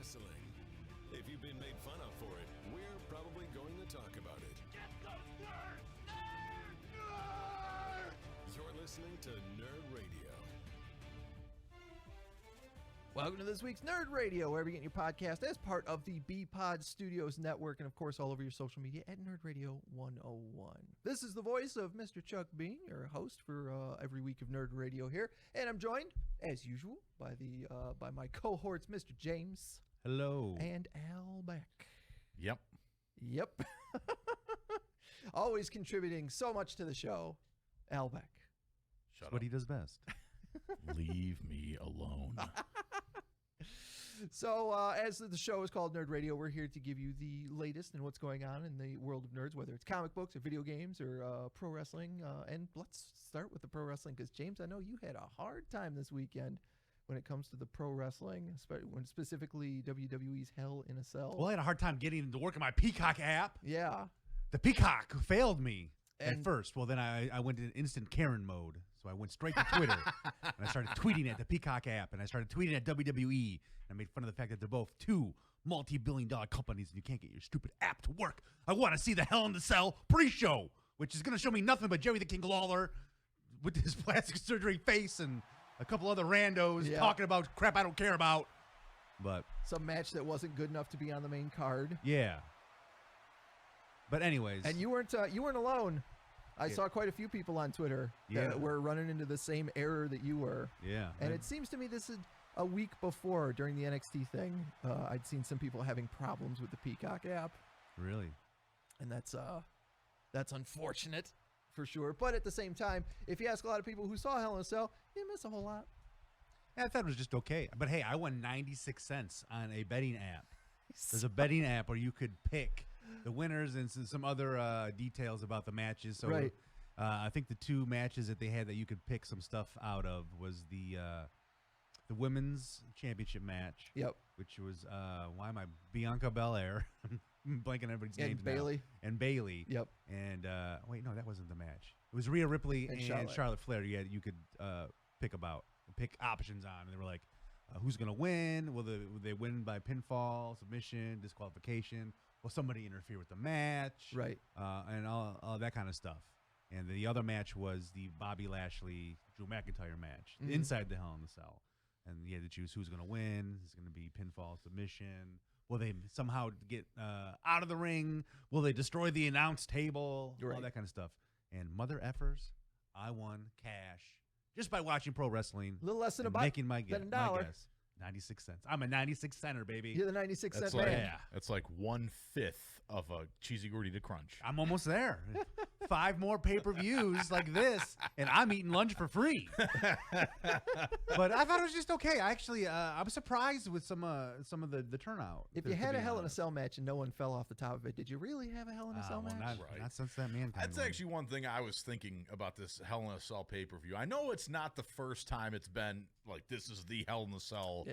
wrestling. If you've been made fun of for it, we're probably going to talk about it. Get those words! Nerd! You're listening to Nerd Radio. Welcome to this week's Nerd Radio, where we get your podcast as part of the B-Pod Studios Network, and of course all over your social media at Nerd Radio 101. This is the voice of Mr. Chuck Bean, your host for every week of Nerd Radio here, and I'm joined, as usual, by my cohorts, Mr. James. Hello. And Al Beck. Yep. Always contributing so much to the show, Al Beck. That's what he does best. Leave me alone. So, as the show is called Nerd Radio, we're here to give you the latest in what's going on in the world of nerds, whether it's comic books or video games or pro wrestling. And let's start with the pro wrestling, because, James, I know you had a hard time this weekend when it comes to the pro wrestling, specifically WWE's Hell in a Cell. Well, I had a hard time getting to work on my Peacock app. Yeah. The Peacock failed me at first. Well, then I went into instant Karen mode. So I went straight to Twitter, and I started tweeting at the Peacock app, and I started tweeting at WWE, and I made fun of the fact that they're both two multi-billion-dollar companies, and you can't get your stupid app to work. I want to see the Hell in the Cell pre-show, which is going to show me nothing but Jerry the King Lawler with his plastic surgery face and a couple other randos talking about crap I don't care about. But some match that wasn't good enough to be on the main card. Yeah. But anyways. And you weren't alone. I saw quite a few people on Twitter that were running into the same error that you were. Yeah. And it seems to me this is a week before, during the NXT thing, I'd seen some people having problems with the Peacock app. Really? And that's unfortunate for sure. But at the same time, if you ask a lot of people who saw Hell in a Cell, you didn't miss a whole lot. Yeah, I thought it was just okay. But hey, I won 96 cents on a betting app. There's a betting app where you could pick the winners and some other details about the matches. So right. I think the two matches that they had that you could pick some stuff out of was the women's championship match. Yep. Which was Bianca Belair. I'm blanking everybody's names Bailey. now. And Bailey. Yep. And wait, no, that wasn't the match. It was Rhea Ripley and Charlotte Flair. You could pick options on, and they were like, who's going to win? Will they win by pinfall, submission, disqualification? Will somebody interfere with the match? Right. And all that kind of stuff. And the other match was the Bobby Lashley-Drew McIntyre match inside the Hell in the Cell. And you had to choose who's going to win. Is it going to be pinfall, submission? Will they somehow get out of the ring? Will they destroy the announce table? Right. All that kind of stuff. And mother effers, I won cash just by watching pro wrestling. A little less than making my $1. guess. 96 cents. I'm a 96 center, baby. You're the 96 cent man. man. That's like 1/5 of a cheesy gordita crunch. I'm almost there. 5 more pay-per-views like this, and I'm eating lunch for free. But I thought it was just okay. Actually, I was surprised with some of the turnout. If you had a Hell in a Cell match and no one fell off the top of it, did you really have a Hell in a Cell match? Not since that Mankind That's one. actually one thing I was thinking about this Hell in a Cell pay-per-view. I know it's not the first time it's been like this is the Hell in a Cell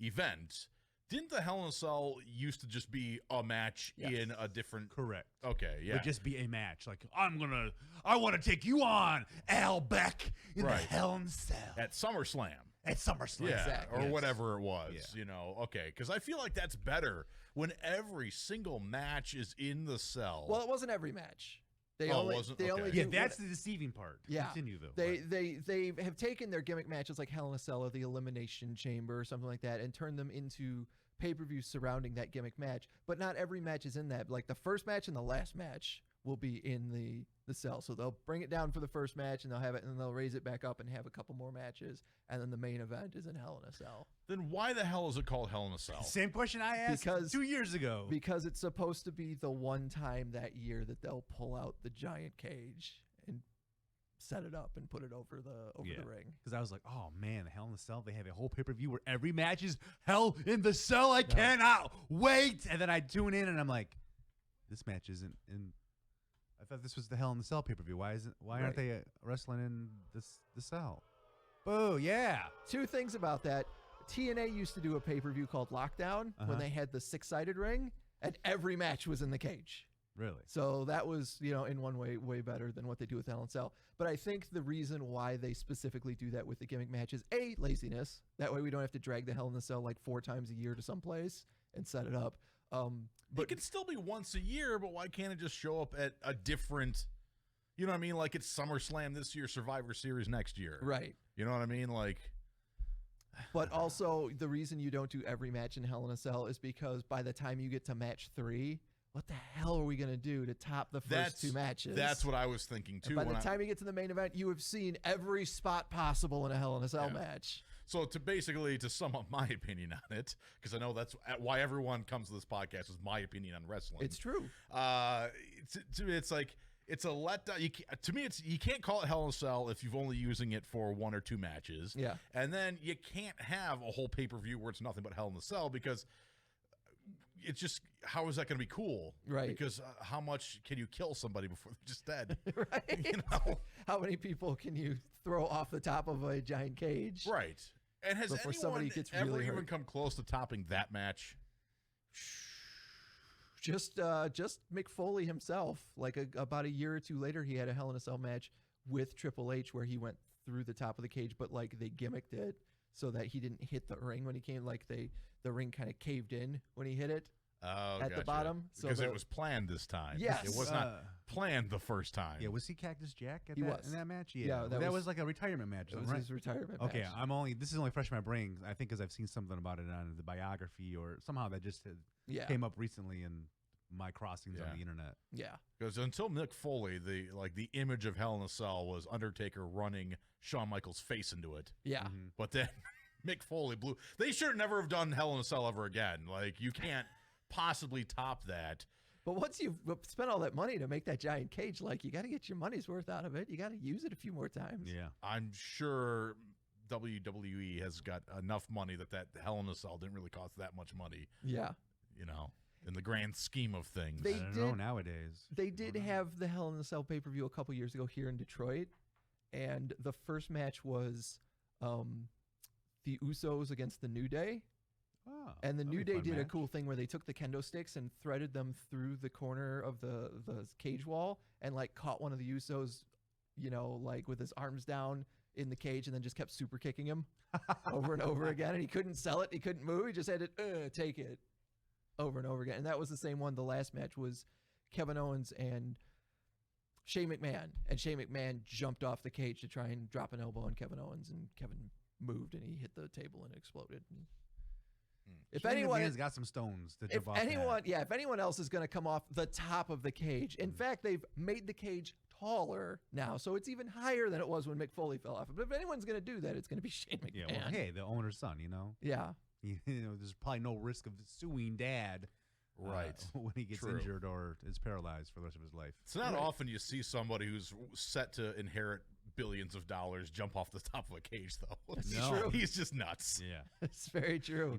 event. Didn't the Hell in a Cell used to just be a match in a different... Correct. Okay, yeah. It would just be a match. Like, I want to take you on, Al Beck, in the Hell in a Cell. At SummerSlam. At SummerSlam. Yeah, Exactly. or whatever it was, Okay, because I feel like that's better when every single match is in the cell. Well, it wasn't every match. They wasn't? only Yeah, that's the deceiving part. Yeah. Continue, though. They have taken their gimmick matches like Hell in a Cell or the Elimination Chamber or something like that and turned them into pay-per-views surrounding that gimmick match. But not every match is in that. Like the first match and the last match will be in the cell. So they'll bring it down for the first match and they'll have it, and then they'll raise it back up and have a couple more matches, and then the main event is in Hell in a Cell. Then why the hell is it called Hell in a Cell? Same question I asked 2 years ago. Because it's supposed to be the one time that year that they'll pull out the giant cage and set it up and put it over the ring. Because I was like, oh man, the Hell in the Cell, they have a whole pay-per-view where every match is Hell in the Cell. I cannot wait. And then I tune in and I'm like, this match isn't in. I thought this was the Hell in the Cell pay-per-view. Why aren't they wrestling in the cell? Boo, yeah. 2 things about that. TNA used to do a pay-per-view called Lockdown when they had the 6-sided ring, and every match was in the cage. Really? So that was, in one way, way better than what they do with Hell in a Cell. But I think the reason why they specifically do that with the gimmick match is, A, laziness. That way we don't have to drag the Hell in a Cell like 4 times a year to some place and set it up. But it could still be once a year, but why can't it just show up at a different, you know what I mean? Like it's SummerSlam this year, Survivor Series next year. Right. You know what I mean? Like. But also the reason you don't do every match in Hell in a Cell is because by the time you get to match 3, what the hell are we going to do to top the first 2 matches? That's what I was thinking too. And by the time you get to the main event, you have seen every spot possible in a Hell in a Cell match. So to sum up my opinion on it, because I know that's why everyone comes to this podcast is my opinion on wrestling. It's true. It's like it's a letdown. You can't call it Hell in a Cell if you've only using it for 1 or 2 matches. Yeah, and then you can't have a whole pay-per-view where it's nothing but Hell in a Cell because it's just, how is that going to be cool? Right. Because how much can you kill somebody before they're just dead? Right. You know? How many people can you throw off the top of a giant cage? Right. And has anyone ever even come close to topping that match? Just Mick Foley himself. Like about a year or 2 later, he had a Hell in a Cell match with Triple H where he went through the top of the cage, but like they gimmicked it so that he didn't hit the ring when he came. Like the ring kind of caved in when he hit it at the bottom. So because it was planned this time. Yes. It was not planned the first time. Yeah, was he Cactus Jack in that match? Yeah, that was like a retirement match. It was right? his retirement match. Okay, this is only fresh in my brain. I think because I've seen something about it on the biography or somehow that just came up recently in my crossings on the internet. Yeah. Because until Mick Foley, the image of Hell in a Cell was Undertaker running Shawn Michaels' face into it. Yeah. Mm-hmm. But then Mick Foley blew. They should never have done Hell in a Cell ever again. Like, you can't possibly top that. But once you've spent all that money to make that giant cage, like, you got to get your money's worth out of it. You got to use it a few more times. Yeah. I'm sure WWE has got enough money that Hell in a Cell didn't really cost that much money. Yeah. You know, in the grand scheme of things. They I don't know nowadays. They did have the Hell in a Cell pay-per-view a couple years ago here in Detroit. And the first match was the Usos against the New Day. Oh, and the New Day did a match. cool thing where they took the kendo sticks and threaded them through the corner of the cage wall and like caught one of the Usos, you know, like with his arms down in the cage and then just kept super kicking him over and over again. And he couldn't sell it. He couldn't move. He just had to take it over and over again. And that was the same one. The last match was Kevin Owens and Shane McMahon. And Shane McMahon jumped off the cage to try and drop an elbow on Kevin Owens. And Kevin moved and he hit the table and exploded. If anyone has got some stones to jump off. If anyone else is going to come off the top of the cage, in fact, they've made the cage taller now, so it's even higher than it was when Mick Foley fell off. But if anyone's going to do that, it's going to be Shane McMahon. Yeah, well, hey, the owner's son, you know. Yeah, you know, there's probably no risk of suing dad, right, when he gets injured or is paralyzed for the rest of his life. It's not often you see somebody who's set to inherit billions of dollars jump off the top of a cage, though. That's true. He's just nuts. Yeah, it's very true.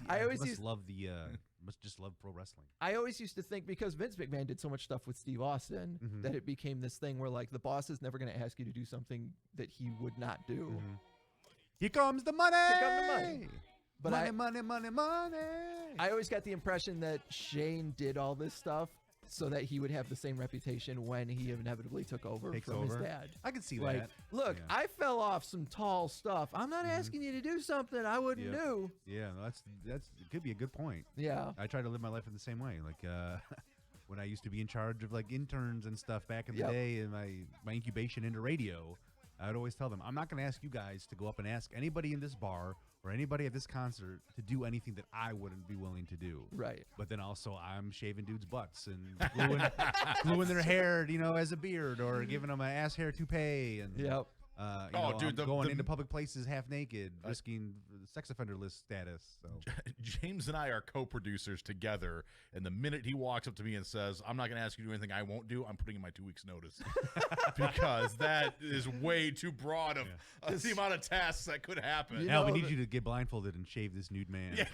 I always must just love pro wrestling. I always used to think because Vince McMahon did so much stuff with Steve Austin that it became this thing where like the boss is never going to ask you to do something that he would not do. Here comes the money. Here comes the money. But money. I always got the impression that Shane did all this stuff so that he would have the same reputation when he inevitably took over his dad. I can see like, that. Look, I fell off some tall stuff. I'm not asking you to do something I wouldn't do. Yeah, that's it could be a good point. Yeah. I try to live my life in the same way. Like when I used to be in charge of like interns and stuff back in the day and my incubation into radio, I'd always tell them, I'm not going to ask you guys to go up and ask anybody in this bar or anybody at this concert to do anything that I wouldn't be willing to do. Right. But then also I'm shaving dudes' butts and gluing their hair, you know, as a beard or giving them an ass hair toupee and going into public places half naked, risking sex offender list status. So James and I are co-producers together, and the minute he walks up to me and says, I'm not going to ask you to do anything I won't do, I'm putting in my 2 weeks notice. Because that is way too broad of the amount of tasks that could happen. Now we need you to get blindfolded and shave this nude man. Yeah,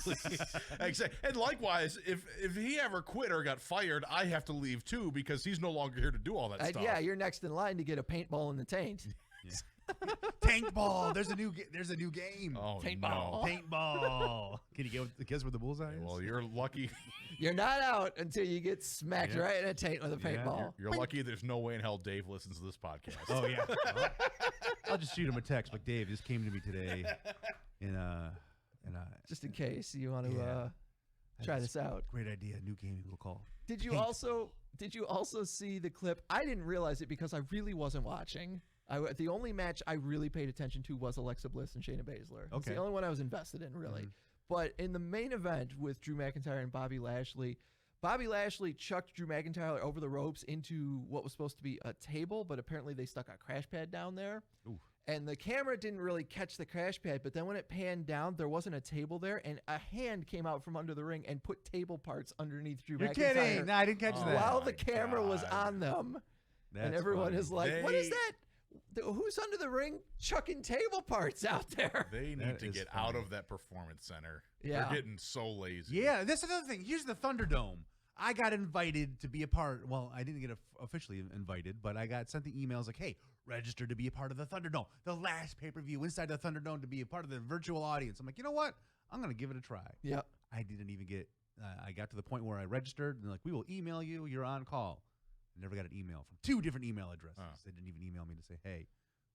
exactly. Exactly. And likewise, if he ever quit or got fired, I have to leave too because he's no longer here to do all that stuff. Yeah, you're next in line to get a paintball in the taint. Yeah. Tank ball. There's a new game. Oh, paintball. No. Paintball. Can you guess where the bullseye is? Well, you're lucky. You're not out until you get smacked right in a taint with a paintball. You're lucky there's no way in hell Dave listens to this podcast. Oh, yeah. Well, I'll just shoot him a text. Like, Dave, this came to me today. And just in case you want to try this out. Great idea. New gaming will call. Did you also see the clip? I didn't realize it because I really wasn't watching. The only match I really paid attention to was Alexa Bliss and Shayna Baszler. It's the only one I was invested in, really. But in the main event with Drew McIntyre and Bobby Lashley chucked Drew McIntyre over the ropes into what was supposed to be a table, but apparently they stuck a crash pad down there. Ooh. And the camera didn't really catch the crash pad, but then when it panned down, there wasn't a table there, and a hand came out from under the ring and put table parts underneath Drew McIntyre. You're kidding. No, I didn't catch that. While the camera was on them. And everyone is like, what is that? Who's under the ring chucking table parts out there? They need to get out of that performance center. Yeah. They're getting so lazy. Yeah, that's another thing. Here's the Thunderdome. I got invited to be a part. Well, I didn't get officially invited, but I got sent the emails like, hey, register to be a part of the Thunderdome. The last pay-per-view inside the Thunderdome to be a part of the virtual audience. I'm like, you know what? I'm going to give it a try. Yep. I didn't even get I got to the point where I registered, and they're like, we will email you. You're on call. I never got an email from 2 different email addresses. They didn't even email me to say, hey,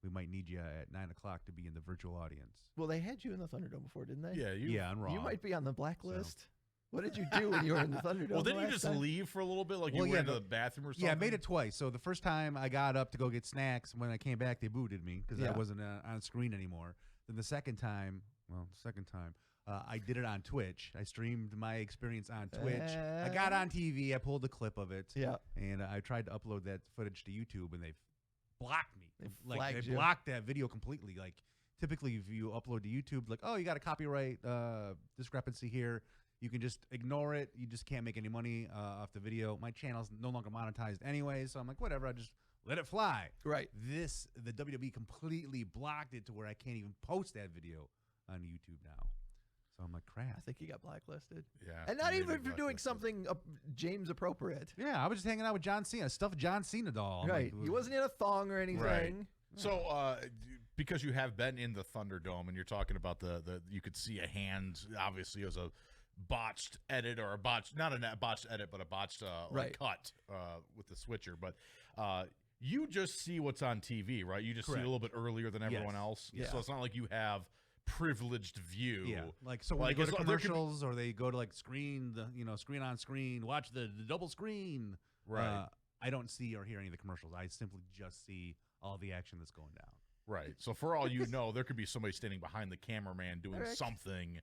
we might need you at 9 o'clock to be in the virtual audience. Well, they had you in the Thunderdome before, didn't they? Yeah, on Raw. You might be on the blacklist. So. What did you do when you were in the Thunderdome? Well, didn't you just leave for a little bit? Like you went into the bathroom or something? Yeah, I made it twice. So the first time I got up to go get snacks. When I came back, they booted me because I wasn't on screen anymore. Then the second time, I did it on Twitch. I streamed my experience on Twitch. I got on TV. I pulled a clip of it. Yeah. And I tried to upload that footage to YouTube, and they blocked me. They you. blocked that video completely. Like, typically, if you upload to YouTube, like, oh, you got a copyright discrepancy here. You can just ignore it. You just can't make any money off the video. My channel's no longer monetized anyway, so I'm like, whatever. I just let it fly. Right. The WWE completely blocked it to where I can't even post that video on YouTube now. So I'm like, crap. I think he got blacklisted. Yeah. And not even for doing something James appropriate. Yeah, I was just hanging out with John Cena, stuffed John Cena doll. Right. He wasn't in a thong or anything. Right. So, because you have been in the Thunderdome and you're talking about the you could see a hand, obviously, as a botched edit or a botched, not a botched edit, but a botched cut with the switcher. But you just see what's on TV, right? You just see it a little bit earlier than everyone else. Yeah. So it's not like you have privileged view. Yeah, like so when they go to commercials or they go to like screen on screen, watch the double screen. Right. I don't see or hear any of the commercials. I simply just see all the action that's going down. Right. So for all you know, there could be somebody standing behind the cameraman doing something,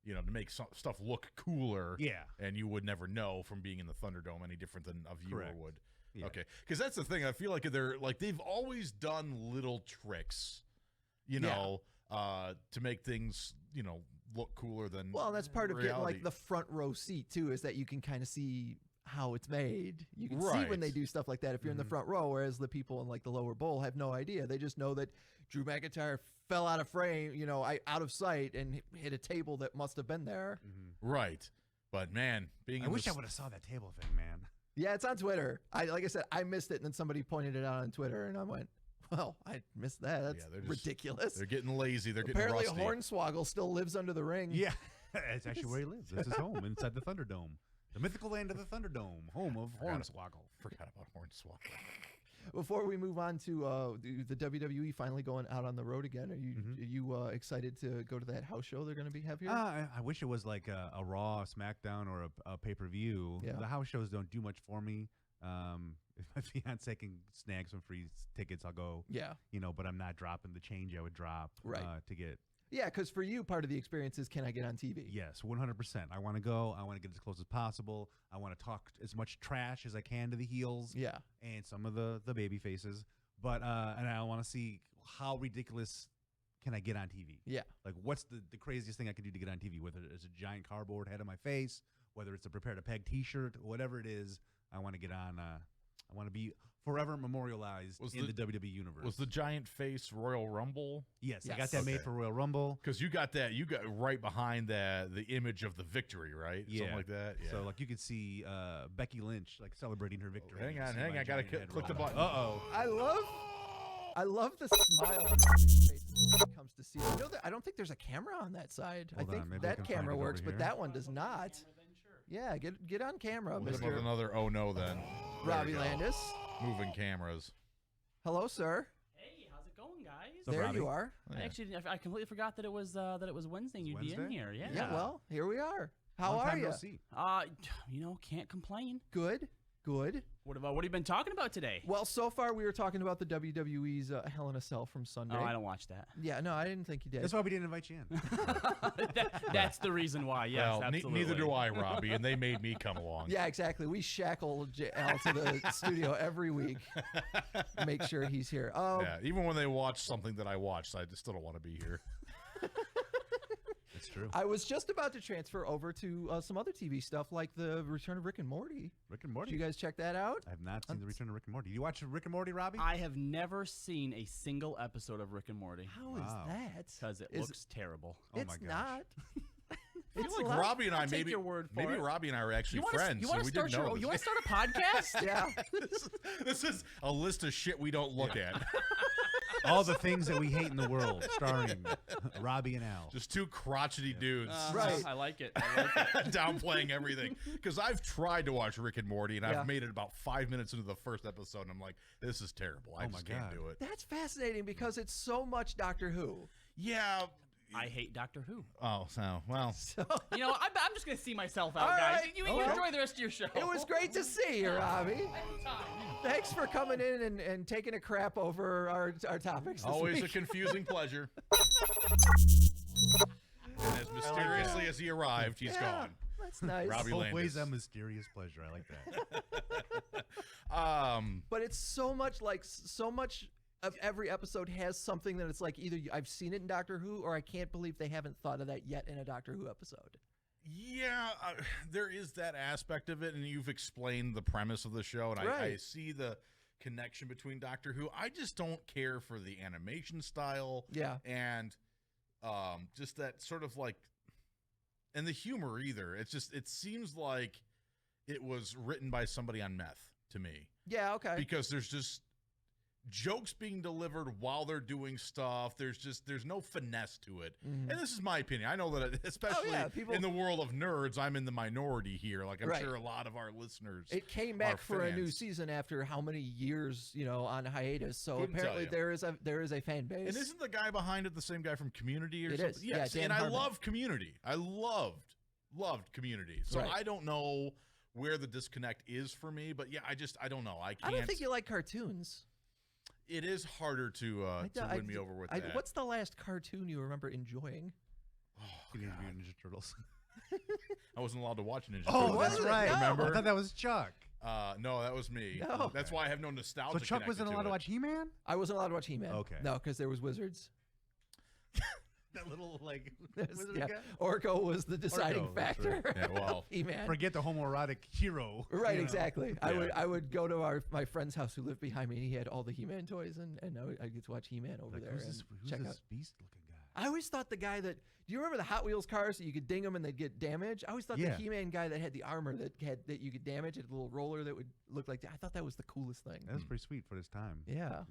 to make stuff look cooler. Yeah. And you would never know from being in the Thunderdome any different than a viewer would. Yeah. Okay. Because that's the thing. I feel like they've always done little tricks, to make things, look cooler than Well, that's part of reality. getting like the front row seat too, is that you can kind of see how it's made. You can see when they do stuff like that if you're in the front row, whereas the people in like the lower bowl have no idea. They just know that Drew McIntyre fell out of frame, out of sight and hit a table that must have been there. Right. But man, I wish I would have saw that table thing, man. Yeah, it's on Twitter. Like I said, I missed it, and then somebody pointed it out on Twitter, and I went, well, I missed that. That's ridiculous. They're getting lazy. They're Apparently getting rusty. Hornswoggle still lives under the ring. Yeah, it's actually where he lives. This is home inside the Thunderdome. The mythical land of the Thunderdome, home of Hornswoggle. Forgot about Hornswoggle. Before we move on to the WWE finally going out on the road again, are you excited to go to that house show they're going to have here? I wish it was like a Raw, SmackDown, or a pay-per-view. Yeah. The house shows don't do much for me. If my fiance can snag some free tickets, I'll go. Yeah. But I'm not dropping the change I would drop to get. Yeah, because for you, part of the experience is, can I get on TV? Yes, 100%. I want to go. I want to get as close as possible. I want to talk as much trash as I can to the heels. Yeah. And some of the baby faces. But and I want to see how ridiculous can I get on TV. Yeah. Like, what's the craziest thing I can do to get on TV? Whether it's a giant cardboard head on my face, whether it's a Prepare to Peg T-shirt, whatever it is, I want to get on. I want to be forever memorialized in the WWE universe. Was the giant face Royal Rumble? Yes. I got that made for Royal Rumble. Because you got right behind the image of the victory, right? Yeah. Something like that. Yeah. So like you could see Becky Lynch like celebrating her victory. Hang on. I gotta click the button. I love the smile on everybody's face when it comes to see. I don't think there's a camera on that side. Hold I think on, maybe that camera works, but that one does not. Yeah, get on camera, What Mr. about another oh no then? Robbie Landis. Moving cameras. Hello, sir. Hey, how's it going, guys? There Robbie? you are. I completely forgot that it was Wednesday and you'd be in here. Yeah. Yeah. Well, here we are. How Long are time you? no see. Can't complain. Good. What have you been talking about today? Well, so far we were talking about the WWE's Hell in a Cell from Sunday. Oh, I don't watch that. Yeah, no, I didn't think you did. That's why we didn't invite you in. That's the reason why. Yes, Well, absolutely. neither do I, Robbie, and they made me come along. Yeah, exactly. We shackle Al to the studio every week. Make sure he's here. Yeah, even when they watch something that I watched, I just still don't want to be here. That's true. I was just about to transfer over to some other TV stuff like the Return of Rick and Morty. Rick and Morty. Did you guys check that out? I have not seen the Return of Rick and Morty. Do you watch Rick and Morty, Robbie? I have never seen a single episode of Rick and Morty How is Wow. that? because it looks terrible. Oh It's my gosh. not. I feel It's like a lot- Robbie and I I'll take maybe your word for maybe it. Robbie and I are actually You wanna- friends. You want and to we start didn't know you want this. to start a podcast? Yeah. This is a list of shit we don't look at. All the things that we hate in the world, starring Robbie and Al. Just two crotchety dudes. Right. I like it. I like it. Downplaying everything. Because I've tried to watch Rick and Morty, and Yeah. I've made it about 5 minutes into the first episode, and I'm like, this is terrible. I Oh my just can't God. do it. That's fascinating because it's so much Doctor Who. Yeah. I hate Doctor Who. Oh, so, well. So You know, I'm just going to see myself out, All guys. right. You Okay. enjoy the rest of your show. it was great to see you, Robbie. Thanks for coming in and taking a crap over our topics. This Always a week. confusing pleasure. And as mysteriously as he arrived, he's Yeah, gone. That's nice. Robbie Always Landis. a mysterious pleasure. I like that. But it's so much of every episode has something that it's like either I've seen it in Doctor Who or I can't believe they haven't thought of that yet in a Doctor Who episode. Yeah, there is that aspect of it, and you've explained the premise of the show, and I Right. see the connection between Doctor Who. I just don't care for the animation style, Yeah. and just that sort of like, and the humor either. It's just, it seems like it was written by somebody on meth to me, Yeah, okay. because there's just jokes being delivered while they're doing stuff. There's no finesse to it. Mhm. And this is my opinion. I know that especially people- in the world of nerds, I'm in the minority here. Like I'm Right. sure a lot of our listeners. It came are back for a new fans. season after how many years, on hiatus. So Couldn't tell apparently you. there is a fan base. And isn't the guy behind it the same guy from Community or It something? is. Yeah, Yes. Dan and I Harmon. love Community. I loved Community. So Right. I don't know where the disconnect is for me, but yeah, I don't know. I can't. I don't think you like cartoons. It is harder to win me over with that. What's the last cartoon you remember enjoying? Teenage Mutant Ninja Turtles. I wasn't allowed to watch Ninja Oh, Turtles. that's was it? right. No. Remember? I thought that was Chuck. No, that was me. No. That's why I have no nostalgia. So Chuck connected wasn't allowed to it. watch He-Man? I wasn't allowed to watch He-Man. Okay. No, because there was wizards. That little, like, Yeah. Orko was the deciding Orko, that's factor. Yeah, well, He-Man. Forget the homoerotic hero. Right, you know. exactly. Yeah. I would go to my friend's house who lived behind me, and he had all the He-Man toys, and I'd get to watch He-Man over Like, there who's and this check out. beast-looking guy? I always thought the guy that do you remember the Hot Wheels cars that you could ding them and they'd get damaged? I always thought Yeah. the He-Man guy that had the armor that you could damage, had a little roller that would look like that. I thought that was the coolest thing. That was pretty sweet for his time. Yeah.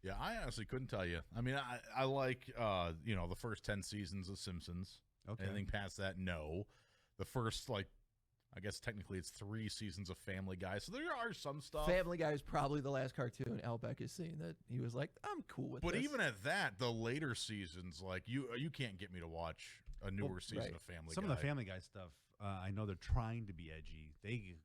yeah, I honestly couldn't tell you. I mean, I like the first 10 seasons of Simpsons. Okay. Anything past that, no. The first, I guess technically it's 3 seasons of Family Guy. So there are some stuff. Family Guy is probably the last cartoon Al Beck has seen that he was like, I'm cool with But this. even at that, the later seasons, like you can't get me to watch a newer season right. of Family Some Guy. of the Family Guy stuff, I know they're trying to be edgy. They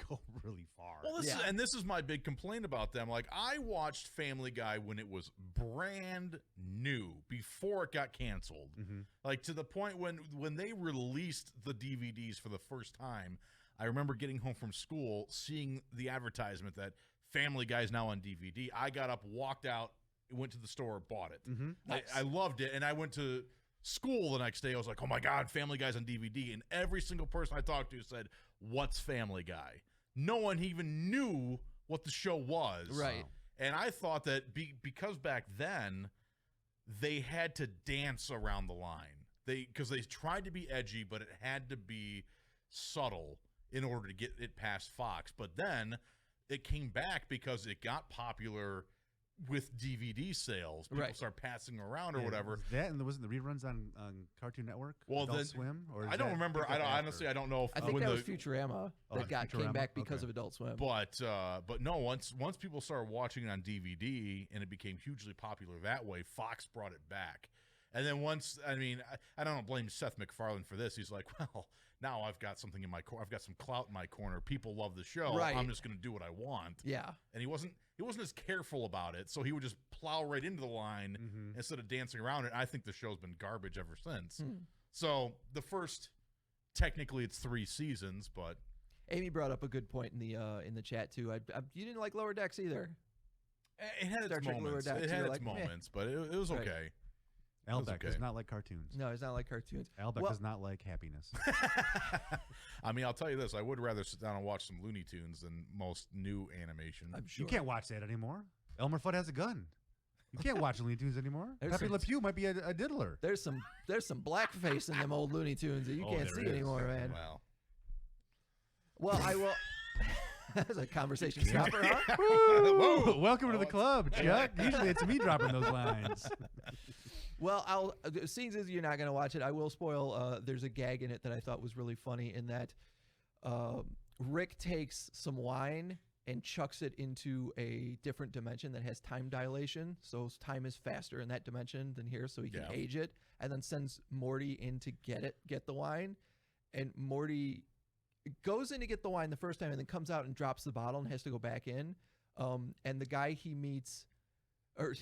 go really far. Well, this is my big complaint about them. Like, I watched Family Guy when it was brand new, before it got canceled. Mm-hmm. Like, to the point when they released the DVDs for the first time, I remember getting home from school, seeing the advertisement that Family Guy's now on DVD. I got up, walked out, went to the store, bought it. Mm-hmm. I loved it, and I went to school the next day. I was like, oh my God, Family Guy's on DVD. And every single person I talked to said, what's Family Guy? No one even knew what the show was. Right. And I thought that because back then they had to dance around the line. Because they tried to be edgy, but it had to be subtle in order to get it past Fox. But then it came back because it got popular with DVD sales. People Right. start passing around or Yeah, whatever. was that and there wasn't the reruns on Cartoon Network? Well, Adult then- Swim? Or is I don't that- remember. think that's after? Honestly, I don't know if I think when that the, was Futurama Oh, that came Futurama? back because Okay. of Adult Swim. But no, once people started watching it on DVD and it became hugely popular that way, Fox brought it back. And then once, I don't blame Seth MacFarlane for this. He's like, well, now I've got something in my I've got some clout in my corner. People love the show. Right. I'm just going to do what I want. Yeah. And he wasn't as careful about it, so he would just plow right into the line instead of dancing around it. I think the show's been garbage ever since. So the first, technically, it's 3 seasons, but Amy brought up a good point in the chat too. You didn't like Lower Decks either. it had its moments. It had its moments, but it was okay. Albeck does not like cartoons. No, he's not like cartoons. Albeck does not like happiness. I'll tell you this. I would rather sit down and watch some Looney Tunes than most new animation. I'm sure. You can't watch that anymore. Elmer Fudd has a gun. You can't watch Looney Tunes anymore. Pepe Le Pew might be a diddler. There's some blackface in them old Looney Tunes that you can't see anymore, man. Well, I will. That's a conversation stopper, huh? Whoa, welcome to the club, Chuck. Usually it's me dropping those lines. Well, seeing as you're not going to watch it, I will spoil. There's a gag in it that I thought was really funny in that Rick takes some wine and chucks it into a different dimension that has time dilation. So time is faster in that dimension than here, so he can age it, and then sends Morty in to get the wine. And Morty goes in to get the wine the first time and then comes out and drops the bottle and has to go back in. And the guy he meets, or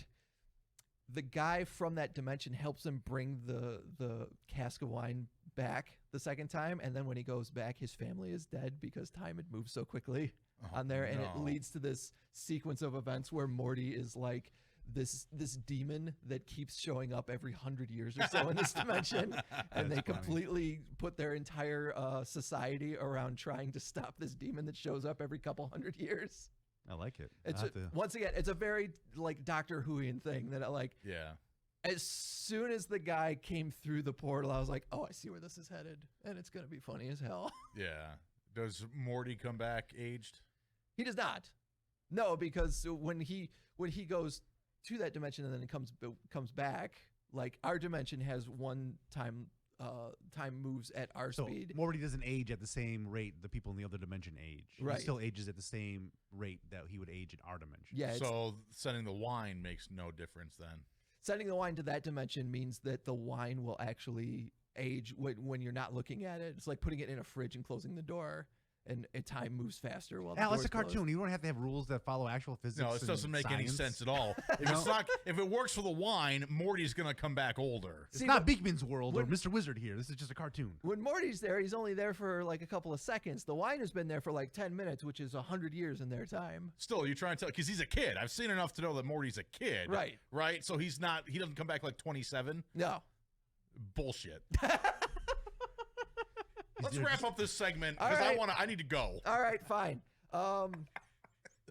the guy from that dimension, helps him bring the cask of wine back the second time. And then when he goes back, his family is dead because time had moved so quickly on there. And it leads to this sequence of events where Morty is like this demon that keeps showing up every 100 years or so in this dimension. And they completely put their entire society around trying to stop this demon that shows up every couple 100 years. I like it. Once again, it's a very like Doctor Who-ian thing that I like. Yeah. As soon as the guy came through the portal, I was like, oh, I see where this is headed. And it's going to be funny as hell. Yeah. Does Morty come back aged? He does not. No, because when he goes to that dimension and then it comes back, like our dimension has one time moves at our speed. Morty doesn't age at the same rate the people in the other dimension age. Right. He still ages at the same rate that he would age in our dimension. Yeah. So sending the wine makes no difference then. Sending the wine to that dimension means that the wine will actually age when you're not looking at it. It's like putting it in a fridge and closing the door. And time moves faster. Well, it's a cartoon. You don't have to have rules that follow actual physics. No, it doesn't make any sense at all. If it works for the wine, Morty's gonna come back older. It's not Beakman's World or Mr. Wizard here. This is just a cartoon. When Morty's there, he's only there for like a couple of seconds. The wine has been there for like 10 minutes, which is 100 years in their time. Still, you're trying to tell, because he's a kid. I've seen enough to know that Morty's a kid. Right. Right. So he doesn't come back like 27. No. Bullshit. Let's wrap up this segment because I need to go. All right, fine.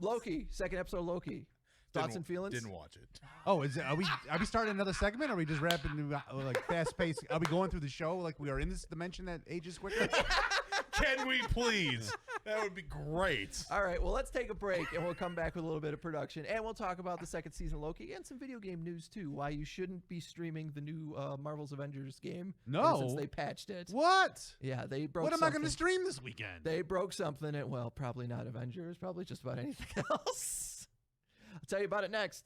Loki, second episode of Loki. Thoughts and feelings? Didn't watch it. Oh, are we starting another segment? Or are we just wrapping like fast paced? Are we going through the show like we are in this dimension that ages quickly? Can we please? That would be great. All right, well, let's take a break, and we'll come back with a little bit of production, and we'll talk about the second season of Loki and some video game news, too, why you shouldn't be streaming the new Marvel's Avengers game. No. Since they patched it. What? Yeah, they broke What am I going to stream this weekend? They broke something, well, probably not Avengers, probably just about anything else. I'll tell you about it next.